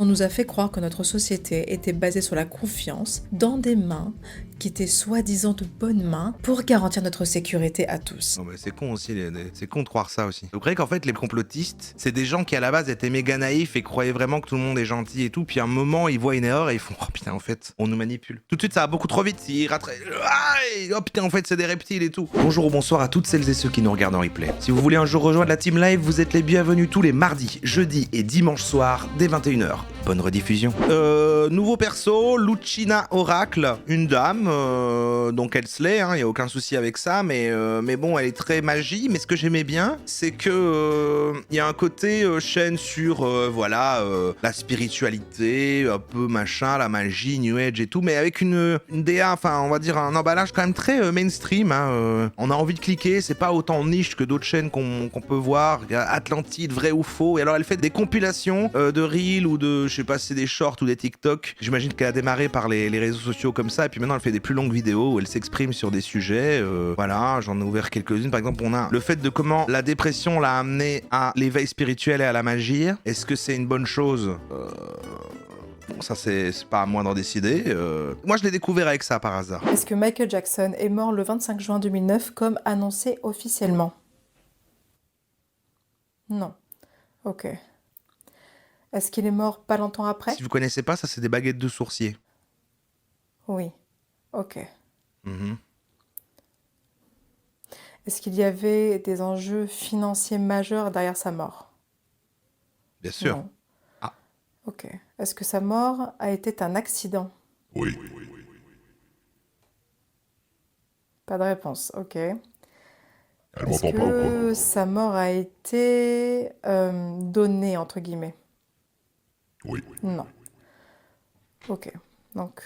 On nous a fait croire que notre société était basée sur la confiance dans des mains qui étaient soi-disant de bonnes mains pour garantir notre sécurité à tous. Non, mais c'est con aussi, c'est con de croire ça aussi. Vous croyez qu'en fait les complotistes, c'est des gens qui à la base étaient méga naïfs et croyaient vraiment que tout le monde est gentil et tout, puis à un moment ils voient une erreur et ils font oh putain en fait on nous manipule. Tout de suite ça va beaucoup trop vite, ils rattrapent, oh putain en fait c'est des reptiles et tout. Bonjour ou bonsoir à toutes celles et ceux qui nous regardent en replay. Si vous voulez un jour rejoindre la team live, vous êtes les bienvenus tous les mardis, jeudis et dimanches soirs dès 21h. Bonne rediffusion. Nouveau perso, Lucina Oracle, une dame, donc elle se l'est, y a aucun souci avec ça, mais bon, elle est très magie, mais ce que j'aimais bien, c'est que y a un côté chaîne sur, voilà, la spiritualité, un peu machin, la magie, New Age et tout, mais avec une DA, enfin, on va dire un emballage quand même très mainstream, on a envie de cliquer, c'est pas autant niche que d'autres chaînes qu'on peut voir, Atlantide, vrai ou faux, et alors elle fait des compilations de reels ou de, je sais pas si c'est des shorts ou des TikTok. J'imagine qu'elle a démarré par les réseaux sociaux comme ça, et puis maintenant elle fait des plus longues vidéos où elle s'exprime sur des sujets. Voilà, j'en ai ouvert quelques-unes. Par exemple, on a le fait de comment la dépression l'a amené à l'éveil spirituel et à la magie. Est-ce que c'est une bonne chose Bon, ça c'est pas à moi d'en décider. Moi je l'ai découvert avec ça par hasard. Est-ce que Michael Jackson est mort le 25 juin 2009 comme annoncé officiellement? Non. Ok. Est-ce qu'il est mort pas longtemps après? Si vous connaissez pas, ça c'est des baguettes de sourcier. Oui. Ok. Mhm. Est-ce qu'il y avait des enjeux financiers majeurs derrière sa mort? Bien sûr. Non. Ah. Ok. Est-ce que sa mort a été un accident? Oui. Pas de réponse. Ok. Elle Est-ce m'entend pas ou quoi? que sa mort a été donnée, entre guillemets? Oui. Non. Ok. Donc,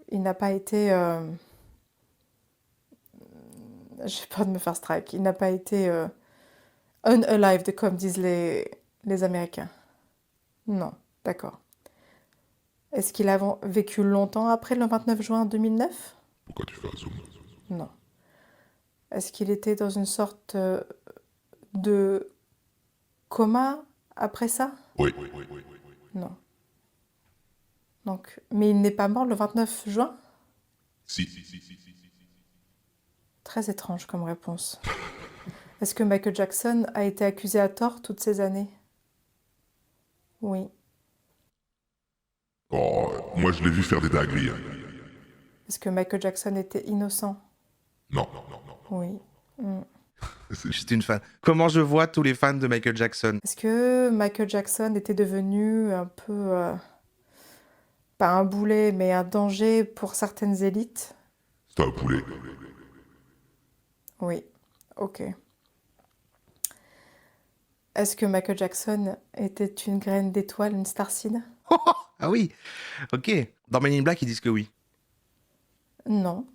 il n'a pas été... J'ai peur de me faire strike. Il n'a pas été unalived, comme disent les Américains. Non. D'accord. Est-ce qu'il a vécu longtemps après le 29 juin 2009? Pourquoi tu fais un zoom? Non. Est-ce qu'il était dans une sorte de coma après ça? Oui. Non. Donc, mais il n'est pas mort le 29 juin? Si. Très étrange comme réponse. Est-ce que Michael Jackson a été accusé à tort toutes ces années? Oui. Oh, moi je l'ai vu faire des dingueries. Est-ce que Michael Jackson était innocent? Non. Oui. C'est juste une fan. Comment je vois tous les fans de Michael Jackson? Est-ce que Michael Jackson était devenu un peu, pas un boulet, mais un danger pour certaines élites? C'est un poulet. Oui. Ok. Est-ce que Michael Jackson était une graine d'étoile, une starseed? Ah oui, ok. Dans Men in Black, ils disent que oui. Non.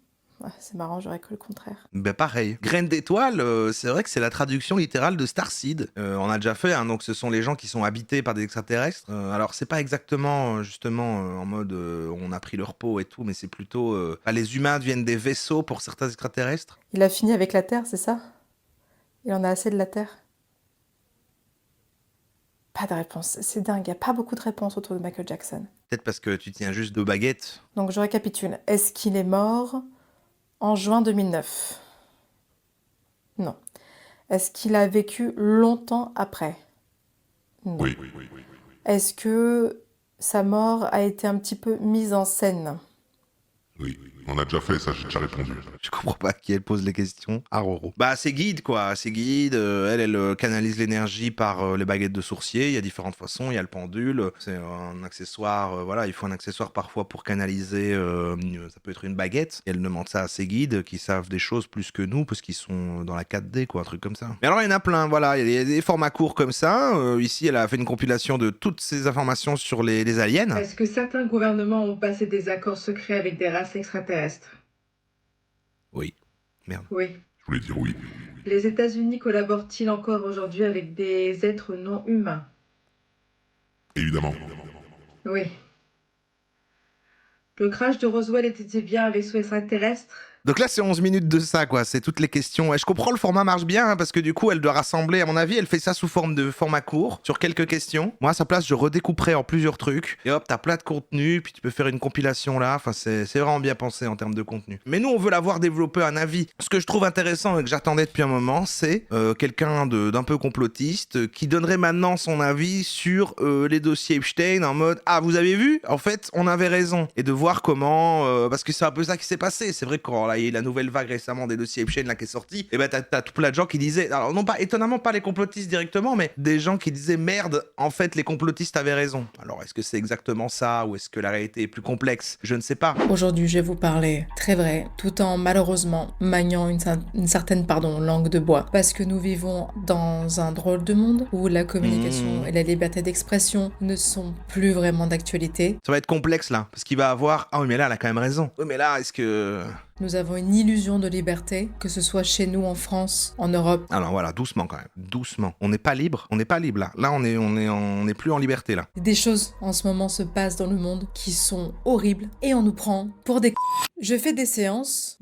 Ah, c'est marrant, j'aurais cru le contraire. Ben pareil. Graine d'étoile, c'est vrai que c'est la traduction littérale de Starseed. On a déjà fait, donc ce sont les gens qui sont habités par des extraterrestres. Alors c'est pas exactement justement en mode on a pris leur peau et tout, mais c'est plutôt les humains deviennent des vaisseaux pour certains extraterrestres. Il a fini avec la Terre, c'est ça? Il en a assez de la Terre? Pas de réponse. C'est dingue, il n'y a pas beaucoup de réponses autour de Michael Jackson. Peut-être parce que tu tiens juste deux baguettes. Donc je récapitule. Est-ce qu'il est mort en juin 2009? Non. Est-ce qu'il a vécu longtemps après? Non. Oui. Est-ce que sa mort a été un petit peu mise en scène? Oui. On a déjà fait ça, j'ai déjà répondu. Je comprends pas qui elle pose les questions. À Roro. Bah, c'est guide, quoi. C'est guide. Elle canalise l'énergie par les baguettes de sourcier. Il y a différentes façons. Il y a le pendule. C'est un accessoire. Voilà, il faut un accessoire parfois pour canaliser. Ça peut être une baguette. Et elle demande ça à ses guides qui savent des choses plus que nous parce qu'ils sont dans la 4D, quoi. Un truc comme ça. Mais alors, il y en a plein. Voilà, il y a des formats courts comme ça. Ici, elle a fait une compilation de toutes ces informations sur les aliens. Est-ce que certains gouvernements ont passé des accords secrets avec des races extraterrestres? Oui. Merde. Oui. Je voulais dire oui. Les États-Unis collaborent-ils encore aujourd'hui avec des êtres non humains? Évidemment. Oui. Le crash de Roswell était-il bien un vaisseau extraterrestre? Donc là, c'est 11 minutes de ça, quoi. C'est toutes les questions. Et je comprends, le format marche bien, hein, parce que du coup, elle doit rassembler, à mon avis, elle fait ça sous forme de format court, sur quelques questions. Moi, à sa place, je redécouperais en plusieurs trucs. Et hop, t'as plein de contenu, puis tu peux faire une compilation là. Enfin, c'est vraiment bien pensé en termes de contenu. Mais nous, on veut la voir développer un avis. Ce que je trouve intéressant et que j'attendais depuis un moment, c'est quelqu'un d'un peu complotiste qui donnerait maintenant son avis sur les dossiers Epstein en mode « Ah, vous avez vu ? En fait, on avait raison. » Et de voir comment... parce que c'est un peu ça qui s'est passé. C'est vrai que quand il y a eu la nouvelle vague récemment des dossiers Epstein là qui est sortie, et ben t'as tout plein de gens qui disaient... Alors non pas, étonnamment pas les complotistes directement, mais des gens qui disaient « Merde, en fait, les complotistes avaient raison. » Alors est-ce que c'est exactement ça ou est-ce que la réalité est plus complexe ? Je ne sais pas. Aujourd'hui, je vais vous parler très vrai, tout en malheureusement maniant une certaine langue de bois. Parce que nous vivons dans un drôle de monde où la communication et la liberté d'expression ne sont plus vraiment d'actualité. Ça va être complexe là, parce qu'il va avoir... Ah oui, mais là, elle a quand même raison. Oui, mais là, est-ce que... Nous avons une illusion de liberté, que ce soit chez nous en France, en Europe. Alors voilà, doucement quand même, doucement. On n'est pas libre, là. Là, on est plus en liberté là. Des choses en ce moment se passent dans le monde qui sont horribles et on nous prend pour des... Je fais des séances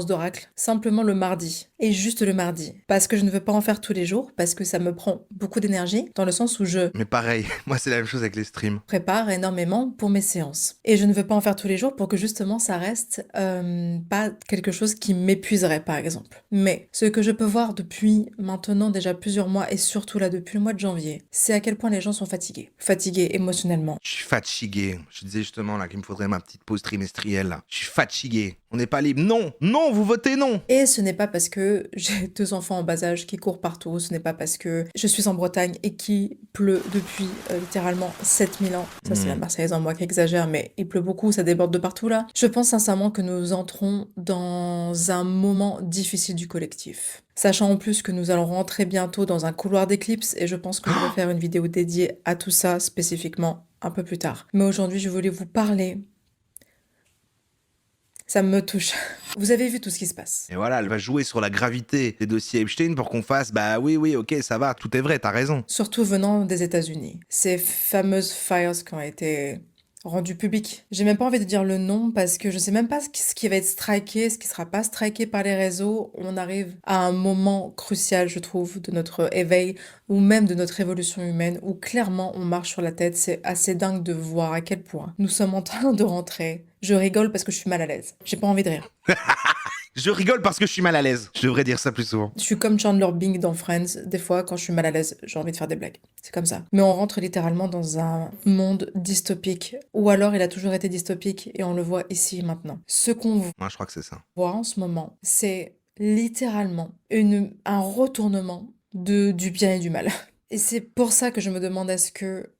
d'oracle, simplement le mardi. Et juste le mardi. Parce que je ne veux pas en faire tous les jours, parce que ça me prend beaucoup d'énergie, dans le sens où je Mais pareil, moi c'est la même chose avec les streams. prépare énormément pour mes séances. Et je ne veux pas en faire tous les jours pour que justement ça reste pas quelque chose qui m'épuiserait par exemple. Mais ce que je peux voir depuis maintenant déjà plusieurs mois et surtout là depuis le mois de janvier, c'est à quel point les gens sont fatigués. Fatigués émotionnellement. Je suis fatigué. Je disais justement là qu'il me faudrait ma petite pause trimestrielle là. Je suis fatigué. On n'est pas libre. Non, non, vous votez non. Et ce n'est pas parce que j'ai 2 enfants en bas âge qui courent partout, ce n'est pas parce que je suis en Bretagne et qu'il pleut depuis littéralement 7000 ans. Ça c'est la Marseillaise en moi qui exagère, mais il pleut beaucoup, ça déborde de partout là. Je pense sincèrement que nous entrons dans un moment difficile du collectif. Sachant en plus que nous allons rentrer bientôt dans un couloir d'éclipse et je pense que je vais faire une vidéo dédiée à tout ça spécifiquement un peu plus tard. Mais aujourd'hui je voulais vous parler... Ça me touche. Vous avez vu tout ce qui se passe. Et voilà, elle va jouer sur la gravité des dossiers Epstein pour qu'on fasse bah oui, ok, ça va, tout est vrai, t'as raison. Surtout venant des États-Unis. Ces fameuses files qui ont été rendues publiques. J'ai même pas envie de dire le nom parce que je sais même pas ce qui va être striké, ce qui sera pas striké par les réseaux. On arrive à un moment crucial, je trouve, de notre éveil ou même de notre évolution humaine où clairement on marche sur la tête. C'est assez dingue de voir à quel point nous sommes en train de rentrer. Je rigole parce que je suis mal à l'aise. J'ai pas envie de rire. Je rigole parce que je suis mal à l'aise. Je devrais dire ça plus souvent. Je suis comme Chandler Bing dans Friends. Des fois, quand je suis mal à l'aise, j'ai envie de faire des blagues. C'est comme ça. Mais on rentre littéralement dans un monde dystopique. Ou alors, il a toujours été dystopique et on le voit ici maintenant. Ce qu'on Moi, je crois que c'est ça. voit en ce moment, c'est littéralement un retournement du bien et du mal. Et c'est pour ça que je me demande est-ce que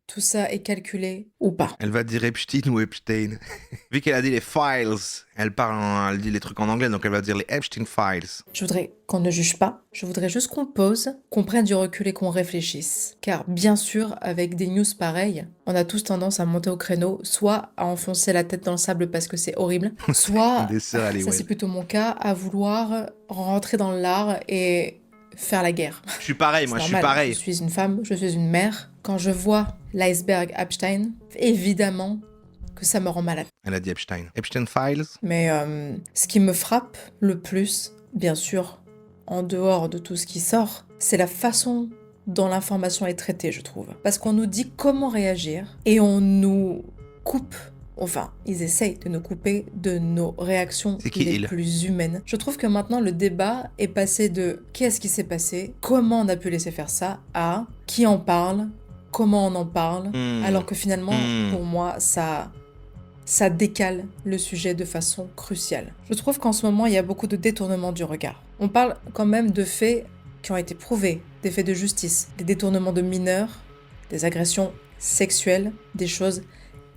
tout ça est calculé ou pas. Elle va dire Epstein ou Epstein. Vu qu'elle a dit les files, elle dit les trucs en anglais, donc elle va dire les Epstein files. Je voudrais qu'on ne juge pas, je voudrais juste qu'on pose, qu'on prenne du recul et qu'on réfléchisse. Car bien sûr, avec des news pareilles, on a tous tendance à monter au créneau, soit à enfoncer la tête dans le sable parce que c'est horrible, soit, Des sœurs ça Halliwell. c'est plutôt mon cas, à vouloir rentrer dans l'art et faire la guerre. Je suis pareil, moi, C'est je suis normal, pareil. Je suis une femme, je suis une mère. Quand je vois l'iceberg Epstein, évidemment que ça me rend malade. Elle a dit Epstein. Epstein files. Mais ce qui me frappe le plus, bien sûr, en dehors de tout ce qui sort, c'est la façon dont l'information est traitée, je trouve. Parce qu'on nous dit comment réagir et on nous coupe. Enfin, ils essayent de nous couper de nos réactions C'est qui, les il plus humaines. Je trouve que maintenant, le débat est passé de qu'est-ce qui s'est passé, comment on a pu laisser faire ça, à qui en parle, comment on en parle, alors que finalement, pour moi, ça décale le sujet de façon cruciale. Je trouve qu'en ce moment, il y a beaucoup de détournement du regard. On parle quand même de faits qui ont été prouvés, des faits de justice, des détournements de mineurs, des agressions sexuelles, des choses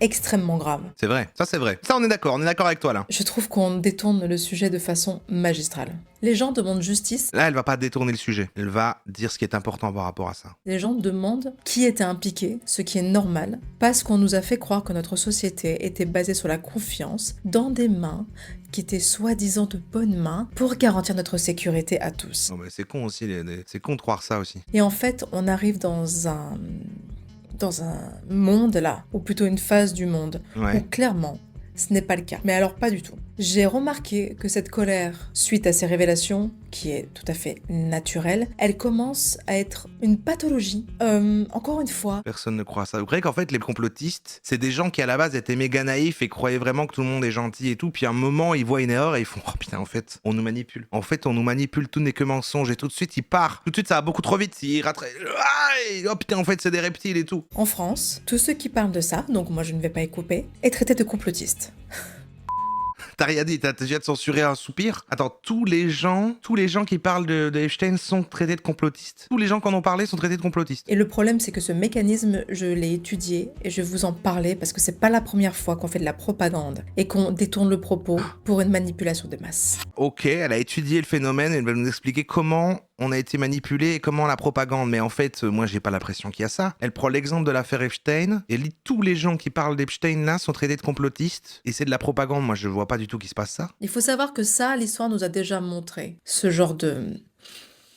extrêmement graves. C'est vrai, ça c'est vrai. Ça on est d'accord avec toi là. Je trouve qu'on détourne le sujet de façon magistrale. Les gens demandent justice, Là elle va pas détourner le sujet, elle va dire ce qui est important par rapport à ça. les gens demandent qui était impliqué, ce qui est normal, parce qu'on nous a fait croire que notre société était basée sur la confiance dans des mains qui étaient soi-disant de bonnes mains pour garantir notre sécurité à tous. Non mais c'est con aussi, c'est con de croire ça aussi. Et en fait, on arrive dans un monde là, ou plutôt une phase du monde, où Ouais. clairement, ce n'est pas le cas. Mais alors pas du tout. J'ai remarqué que cette colère, suite à ces révélations, qui est tout à fait naturelle, elle commence à être une pathologie. Encore une fois, Personne ne croit ça. Vous croyez qu'en fait, les complotistes, c'est des gens qui à la base étaient méga naïfs et croyaient vraiment que tout le monde est gentil et tout, puis à un moment, ils voient une erreur et ils font « Oh putain, en fait, on nous manipule. En fait, on nous manipule, tout n'est que mensonge. » Et tout de suite, il part. Tout de suite, ça va beaucoup trop vite. Il rate... Oh putain, en fait, c'est des reptiles et tout. en France, tous ceux qui parlent de ça, donc moi je ne vais pas y couper, est traité de complotiste. T'as rien dit, t'as déjà de censurer un soupir. Attends, tous les gens qui parlent de Epstein sont traités de complotistes. Tous les gens qui en ont parlé sont traités de complotistes. Et le problème, c'est que ce mécanisme, je l'ai étudié et je vais vous en parler parce que c'est pas la première fois qu'on fait de la propagande et qu'on détourne le propos pour une manipulation de masse. Ok, elle a étudié le phénomène et elle va nous expliquer comment on a été manipulé et comment la propagande. Mais en fait, moi, j'ai pas l'impression qu'il y a ça. Elle prend l'exemple de l'affaire Epstein et elle dit tous les gens qui parlent d'Epstein là sont traités de complotistes et c'est de la propagande. Moi, je vois pas du tout qu'il se passe ça. Il faut savoir que ça, l'histoire nous a déjà montré ce genre de...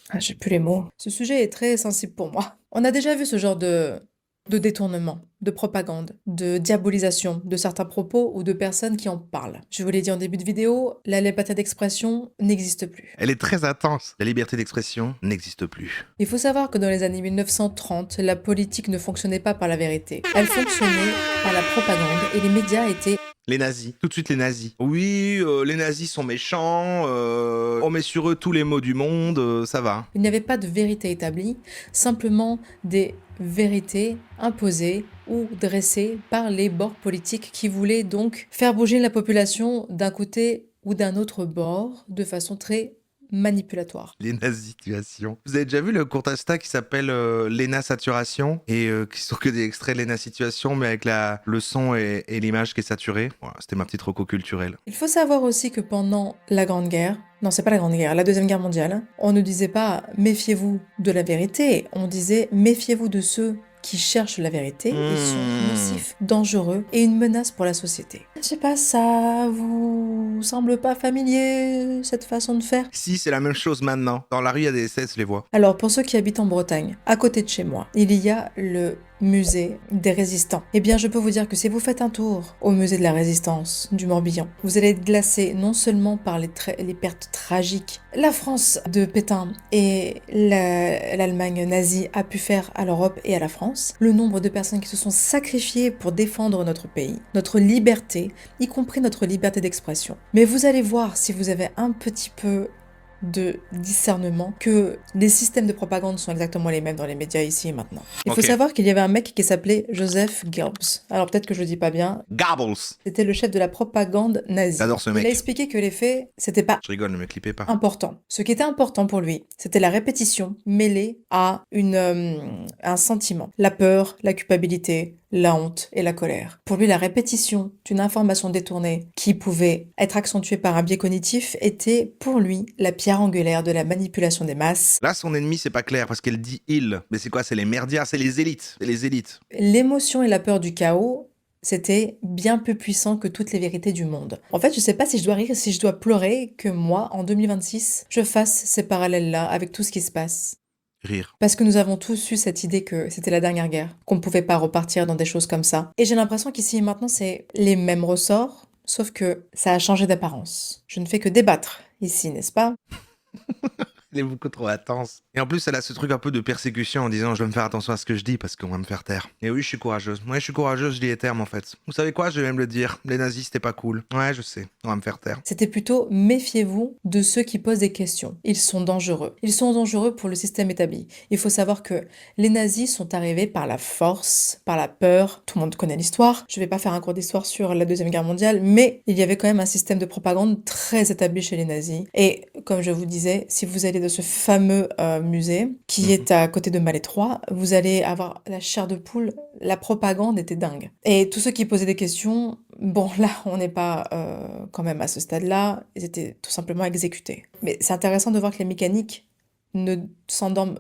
Ah, j'ai plus les mots. Ce sujet est très sensible pour moi. On a déjà vu ce genre de détournement, de propagande, de diabolisation de certains propos ou de personnes qui en parlent. Je vous l'ai dit en début de vidéo, la liberté d'expression n'existe plus. Elle est très intense. La liberté d'expression n'existe plus. Il faut savoir que dans les années 1930, la politique ne fonctionnait pas par la vérité. Elle fonctionnait par la propagande et les médias étaient... Les nazis. Tout de suite les nazis. Oui, les nazis sont méchants, on met sur eux tous les maux du monde, ça va. Il n'y avait pas de vérité établie, simplement des vérités imposées ou dressées par les bords politiques qui voulaient donc faire bouger la population d'un côté ou d'un autre bord de façon très manipulatoire. Les nazis-situations. Vous avez déjà vu le compte Insta qui s'appelle Lena Saturation et qui sont que des extraits de Lena Situation mais avec le son et l'image qui est saturée. Voilà, c'était ma petite reco culturelle. Il faut savoir aussi que pendant la Grande Guerre, non c'est pas la Grande Guerre, la Deuxième Guerre mondiale, on ne disait pas méfiez-vous de la vérité, on disait méfiez-vous de ceux qui cherchent la vérité et sont nocifs, dangereux et une menace pour la société. Je sais pas, ça vous semble pas familier, cette façon de faire? Si, c'est la même chose maintenant. Dans la rue, il y a des SS, je les vois. Alors, pour ceux qui habitent en Bretagne, à côté de chez moi, il y a le musée des résistants. Eh bien, je peux vous dire que si vous faites un tour au musée de la résistance du Morbihan, vous allez être glacé non seulement par les pertes tragiques, la France de Pétain et l'Allemagne nazie a pu faire à l'Europe et à la France, le nombre de personnes qui se sont sacrifiées pour défendre notre pays, notre liberté, y compris notre liberté d'expression. Mais vous allez voir, si vous avez un petit peu de discernement, que les systèmes de propagande sont exactement les mêmes dans les médias ici et maintenant. Il faut Ok. savoir qu'il y avait un mec qui s'appelait Joseph Goebbels. Alors peut-être que je le dis pas bien. Gabbles. C'était le chef de la propagande nazie. J'adore ce mec. Il a expliqué que les faits, c'était pas Je rigole, ne me clippez pas. important. Ce qui était important pour lui, c'était la répétition mêlée à un sentiment. La peur, la culpabilité, la honte et la colère. Pour lui, la répétition d'une information détournée qui pouvait être accentuée par un biais cognitif était pour lui la pierre angulaire de la manipulation des masses. Là, son ennemi, c'est pas clair parce qu'elle dit il. Mais c'est quoi? C'est les merdias, c'est les élites. C'est les élites. L'émotion et la peur du chaos, c'était bien plus puissant que toutes les vérités du monde. En fait, je sais pas si je dois rire, si je dois pleurer que moi, en 2026, je fasse ces parallèles-là avec tout ce qui se passe. Rire. Parce que nous avons tous eu cette idée que c'était la dernière guerre, qu'on ne pouvait pas repartir dans des choses comme ça. Et j'ai l'impression qu'ici et maintenant, c'est les mêmes ressorts, sauf que ça a changé d'apparence. Je ne fais que débattre ici, n'est-ce pas? Elle est beaucoup trop intense. Et en plus, elle a ce truc un peu de persécution en disant je dois me faire attention à ce que je dis parce qu'on va me faire taire. Et oui, je suis courageuse. Ouais, je suis courageuse, je dis les termes en fait. Vous savez quoi? Je vais même le dire. Les nazis, c'était pas cool. Ouais, je sais. On va me faire taire. C'était plutôt méfiez-vous de ceux qui posent des questions. Ils sont dangereux. Ils sont dangereux pour le système établi. Il faut savoir que les nazis sont arrivés par la force, par la peur. Tout le monde connaît l'histoire. Je vais pas faire un cours d'histoire sur la Deuxième Guerre mondiale, mais il y avait quand même un système de propagande très établi chez les nazis. Et comme je vous disais, si vous allez de ce fameux musée qui est à côté de Malétroit, vous allez avoir la chair de poule. La propagande était dingue. Et tous ceux qui posaient des questions, bon là, on n'est pas quand même à ce stade-là, ils étaient tout simplement exécutés. Mais c'est intéressant de voir que les mécaniques ne s'endorment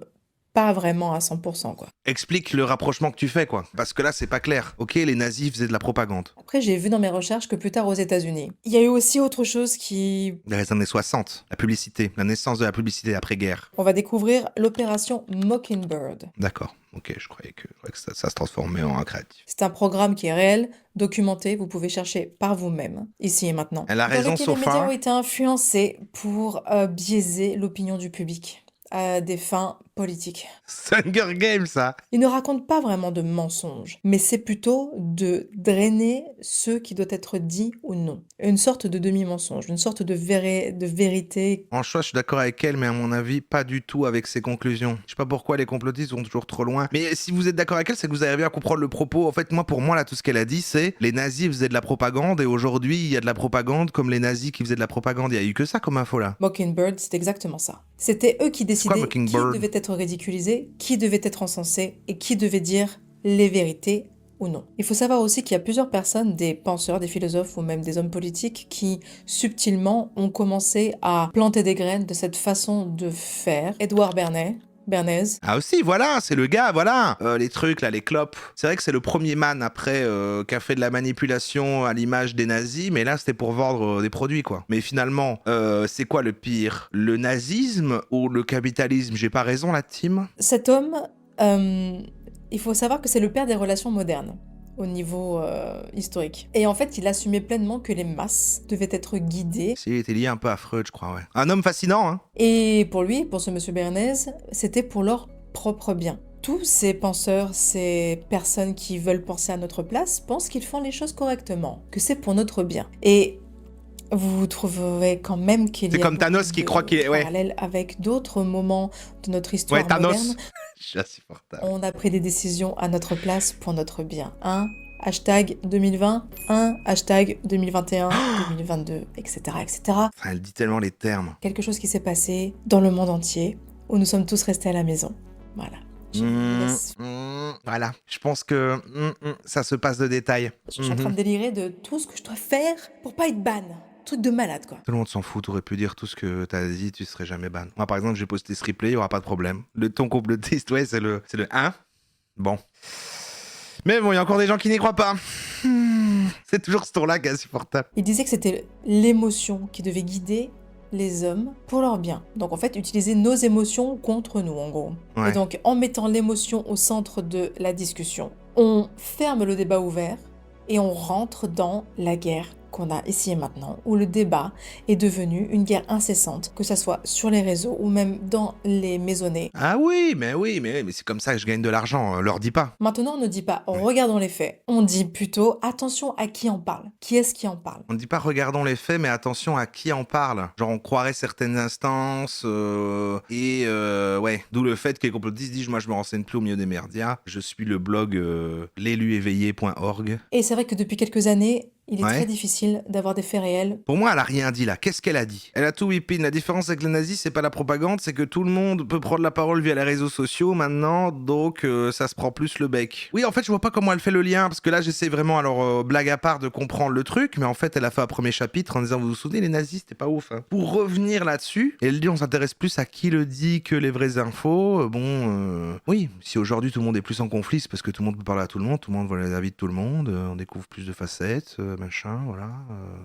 pas vraiment à 100%, quoi. Explique le rapprochement que tu fais, quoi. Parce que là, c'est pas clair. Ok, les nazis faisaient de la propagande. Après, j'ai vu dans mes recherches que plus tard aux États-Unis, il y a eu aussi autre chose qui... Dans les années 60, la publicité, la naissance de la publicité après-guerre. On va découvrir l'opération Mockingbird. D'accord. Ok, je croyais que ça se transformait en un créatif. C'est un programme qui est réel, documenté, vous pouvez chercher par vous-même, ici et maintenant, Elle a dans raison, lequel les médias ont Sofa. été influencés pour biaiser l'opinion du public à des fins politiques. C'est Hunger Games, ça. Il ne raconte pas vraiment de mensonges, mais c'est plutôt de drainer ce qui doit être dit ou non. Une sorte de demi-mensonge, une sorte de vérité. En choix, je suis d'accord avec elle, mais à mon avis, pas du tout avec ses conclusions. Je sais pas pourquoi les complotistes vont toujours trop loin. Mais si vous êtes d'accord avec elle, c'est que vous arrivez à comprendre le propos. En fait, pour moi, là, tout ce qu'elle a dit, c'est les nazis faisaient de la propagande et aujourd'hui, il y a de la propagande comme les nazis qui faisaient de la propagande. Il y a eu que ça comme info, là. Mockingbird, c'est exactement ça. C'était eux qui C'est quoi décidaient qui Mockingbird? devait être ridiculisé, qui devait être encensé et qui devait dire les vérités ou non. Il faut savoir aussi qu'il y a plusieurs personnes, des penseurs, des philosophes ou même des hommes politiques qui subtilement ont commencé à planter des graines de cette façon de faire. Edouard Bernays, Ah aussi, voilà, c'est le gars, voilà. Les trucs, là, les clopes. C'est vrai que c'est le premier man après qui a fait de la manipulation à l'image des nazis, mais là, c'était pour vendre des produits, quoi. Mais finalement, c'est quoi le pire? Le nazisme ou le capitalisme? J'ai pas raison, la team? cet homme, il faut savoir que c'est le père des relations modernes au niveau historique. Et en fait, il assumait pleinement que les masses devaient être guidées. Il était lié un peu à Freud, je crois, ouais. Un homme fascinant, hein. Et pour lui, pour ce monsieur Bernays, c'était pour leur propre bien. Tous ces penseurs, ces personnes qui veulent penser à notre place, pensent qu'ils font les choses correctement, que c'est pour notre bien. Et vous trouverez quand même qu'il C'est y a comme Thanos beaucoup qui de croit qu'il est... Ouais, parallèles avec d'autres moments de notre histoire ouais, Thanos. moderne. Je suis insupportable. On a pris des décisions à notre place pour notre bien. Hashtag 2020, hashtag 2021, 2022, etc., etc. Enfin, elle dit tellement les termes. Quelque chose qui s'est passé dans le monde entier, où nous sommes tous restés à la maison. Voilà. Je vous laisse. Voilà, je pense que ça se passe de détails. Je suis en train de délirer de tout ce que je dois faire pour pas être ban. Truc de malade, quoi. Tout le monde s'en fout, t'aurais pu dire tout ce que t'as dit, tu serais jamais ban. Moi, par exemple, j'ai posté ce replay, il y aura pas de problème. Le ton complotiste, ouais, c'est le 1. Bon. Mais bon, il y a encore des gens qui n'y croient pas. C'est toujours ce ton-là qui est insupportable. Il disait que c'était l'émotion qui devait guider les hommes pour leur bien. Donc en fait, utiliser nos émotions contre nous, en gros. Ouais. Et donc, en mettant l'émotion au centre de la discussion, on ferme le débat ouvert et on rentre dans la guerre qu'on a ici et maintenant, où le débat est devenu une guerre incessante, que ça soit sur les réseaux ou même dans les maisonnées. Ah oui, mais c'est comme ça que je gagne de l'argent, leur dis pas. Maintenant, on ne dit pas regardons les faits, on dit plutôt attention à qui en parle. Qui est-ce qui en parle? On ne dit pas regardons les faits, mais attention à qui en parle. Genre on croirait certaines instances, ouais. D'où le fait que les complotistes disent, moi je me renseigne plus au milieu des médias, je suis le blog l'éluéveillé.org. Et c'est vrai que depuis quelques années, il est Ouais. très difficile d'avoir des faits réels. Pour moi, elle a rien dit là. Qu'est-ce qu'elle a dit? Elle a tout whippé. La différence avec les nazis, c'est pas la propagande, c'est que tout le monde peut prendre la parole via les réseaux sociaux maintenant, donc ça se prend plus le bec. Oui, en fait, je vois pas comment elle fait le lien, parce que là, j'essaie vraiment, alors blague à part, de comprendre le truc, mais en fait, elle a fait un premier chapitre en disant, vous vous souvenez, les nazis, c'était pas ouf. Hein. Pour revenir là-dessus, elle dit, on s'intéresse plus à qui le dit que les vraies infos. Oui, si aujourd'hui tout le monde est plus en conflit, c'est parce que tout le monde peut parler à tout le monde voit les avis de tout le monde, on découvre plus de facettes, machin, voilà.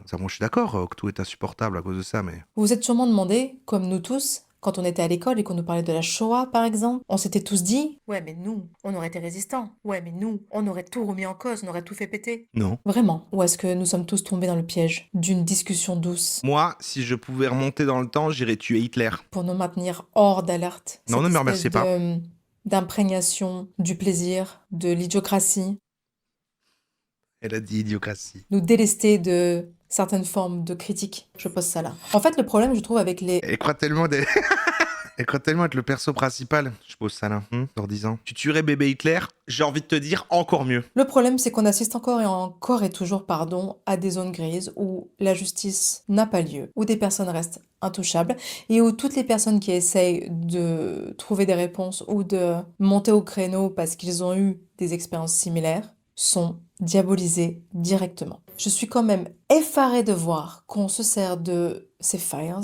Ça, moi, je suis d'accord que tout est insupportable à cause de ça, mais... Vous vous êtes sûrement demandé, comme nous tous, quand on était à l'école et qu'on nous parlait de la Shoah, par exemple, on s'était tous dit « Ouais, mais nous, on aurait été résistants. Ouais, mais nous, on aurait tout remis en cause, on aurait tout fait péter. Non. » Vraiment? Ou est-ce que nous sommes tous tombés dans le piège d'une discussion douce Moi, si je pouvais remonter dans le temps, j'irais tuer Hitler. pour nous maintenir hors d'alerte? Non, ne me remerciez pas. D'imprégnation, du plaisir, de l'idiocratie, Elle a dit idiocratie. nous délester de certaines formes de critique. Je pose ça là. En fait, le problème, je trouve, avec les... Elle croit tellement Elle croit tellement être le perso principal. Je pose ça là, dans 10 ans. Tu tuerais bébé Hitler, j'ai envie de te dire encore mieux. Le problème, c'est qu'on assiste encore et toujours, à des zones grises où la justice n'a pas lieu, où des personnes restent intouchables et où toutes les personnes qui essayent de trouver des réponses ou de monter au créneau parce qu'ils ont eu des expériences similaires sont diabolisées directement. Je suis quand même effarée de voir qu'on se sert de ces fires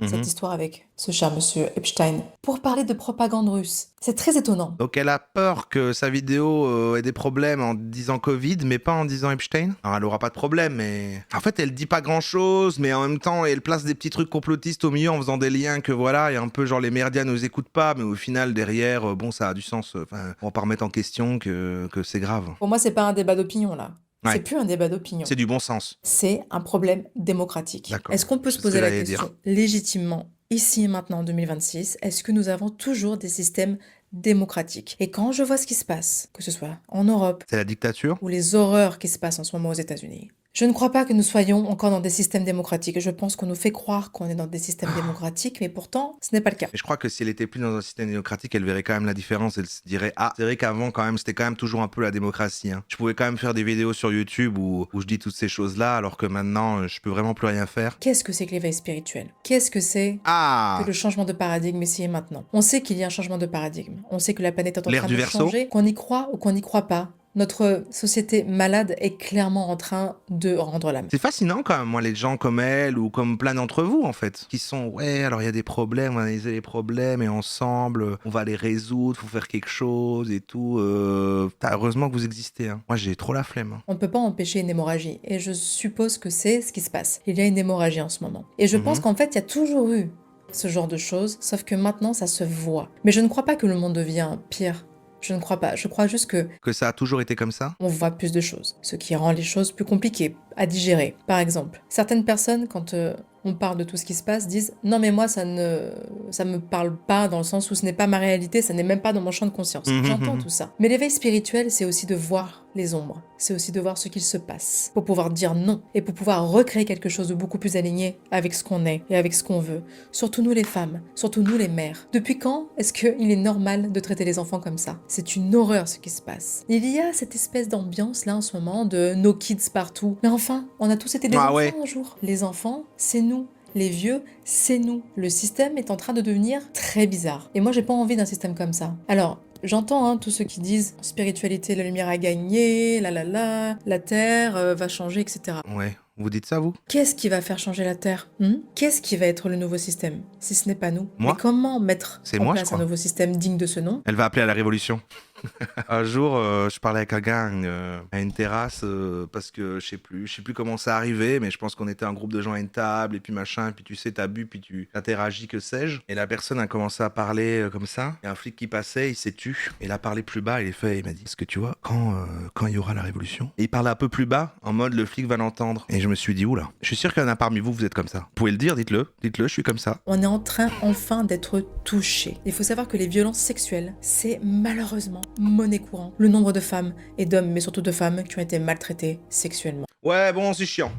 cette histoire avec ce cher monsieur Epstein, pour parler de propagande russe. C'est très étonnant. Donc elle a peur que sa vidéo ait des problèmes en disant Covid, mais pas en disant Epstein. Alors elle aura pas de problème, mais... En fait, elle dit pas grand-chose, mais en même temps, elle place des petits trucs complotistes au milieu en faisant des liens que voilà, et un peu genre les médias nous écoutent pas, mais au final, derrière, bon, ça a du sens. Enfin, on va pas remettre en question que c'est grave. Pour moi, c'est pas un débat d'opinion, là. Ouais. C'est plus un débat d'opinion. C'est du bon sens. C'est un problème démocratique. D'accord. Est-ce qu'on peut C'est se ce que poser la j'allais question dire. légitimement, ici et maintenant en 2026, est-ce que nous avons toujours des systèmes démocratiques? Et quand je vois ce qui se passe, que ce soit en Europe C'est la dictature? ou les horreurs qui se passent en ce moment aux États-Unis, je ne crois pas que nous soyons encore dans des systèmes démocratiques. Je pense qu'on nous fait croire qu'on est dans des systèmes démocratiques, mais pourtant, ce n'est pas le cas. Et je crois que si elle était plus dans un système démocratique, elle verrait quand même la différence. Elle se dirait, ah, c'est vrai qu'avant, quand même, c'était quand même toujours un peu la démocratie. Hein. Je pouvais quand même faire des vidéos sur YouTube où je dis toutes ces choses-là, alors que maintenant, je peux vraiment plus rien faire. Qu'est-ce que c'est que l'éveil spirituel? Qu'est-ce que c'est Ah, que le changement de paradigme ici et maintenant? On sait qu'il y a un changement de paradigme. On sait que la planète est en L'ère train du de Verseau. changer, qu'on y croit ou qu'on n'y croit pas. Notre société malade est clairement en train de rendre l'âme. c'est fascinant quand même, moi, les gens comme elle ou comme plein d'entre vous, en fait, qui sont, ouais, alors il y a des problèmes, on va analyser les problèmes et ensemble, on va les résoudre, faut faire quelque chose et tout. Heureusement que vous existez. Hein. Moi, j'ai trop la flemme. Hein. On ne peut pas empêcher une hémorragie, et je suppose que c'est ce qui se passe. Il y a une hémorragie en ce moment. Et je pense qu'en fait, il y a toujours eu ce genre de choses, sauf que maintenant, ça se voit. Mais je ne crois pas que le monde devient pire. Je ne crois pas. Je crois juste que Que ça a toujours été comme ça? on voit plus de choses, ce qui rend les choses plus compliquées à digérer. Par exemple, certaines personnes, quand on parle de tout ce qui se passe, disent « Non mais moi, ça me parle pas dans le sens où ce n'est pas ma réalité, ça n'est même pas dans mon champ de conscience. J'entends tout ça. Mais l'éveil spirituel, c'est aussi de voir les ombres. C'est aussi de voir ce qu'il se passe, pour pouvoir dire non, et pour pouvoir recréer quelque chose de beaucoup plus aligné avec ce qu'on est et avec ce qu'on veut. Surtout nous les femmes, surtout nous les mères. Depuis quand est-ce qu'il est normal de traiter les enfants comme ça? C'est une horreur ce qui se passe. Il y a cette espèce d'ambiance là en ce moment de no kids partout. Mais enfin, on a tous été des enfants un jour. Les enfants, c'est nous. Les vieux, c'est nous. Le système est en train de devenir très bizarre. Et moi, j'ai pas envie d'un système comme ça. Alors, j'entends tous ceux qui disent « spiritualité, la lumière a gagné, la terre va changer, etc. » Ouais, vous dites ça, vous? Qu'est-ce qui va faire changer la terre? Qu'est-ce qui va être le nouveau système? Si ce n'est pas nous. Moi? Mais comment mettre C'est en moi, je place un crois. nouveau système digne de ce nom? Elle va appeler à la révolution. Un jour, je parlais avec un gars à une terrasse parce que je sais plus comment ça arrivait, mais je pense qu'on était un groupe de gens à une table et puis machin, et puis tu sais, t'as bu, puis tu interagis, que sais-je. Et la personne a commencé à parler comme ça. Et un flic qui passait, il s'est tu. Et il a parlé plus bas, il m'a dit, est-ce que tu vois, quand il y aura la révolution? Et il parlait un peu plus bas, en mode le flic va l'entendre. Et je me suis dit, oula, je suis sûr qu'il y en a parmi vous, vous êtes comme ça. Vous pouvez le dire, dites-le, je suis comme ça. On est en train enfin d'être touché. Il faut savoir que les violences sexuelles, c'est malheureusement monnaie courante. Le nombre de femmes et d'hommes, mais surtout de femmes, qui ont été maltraitées sexuellement. Ouais, bon, c'est chiant.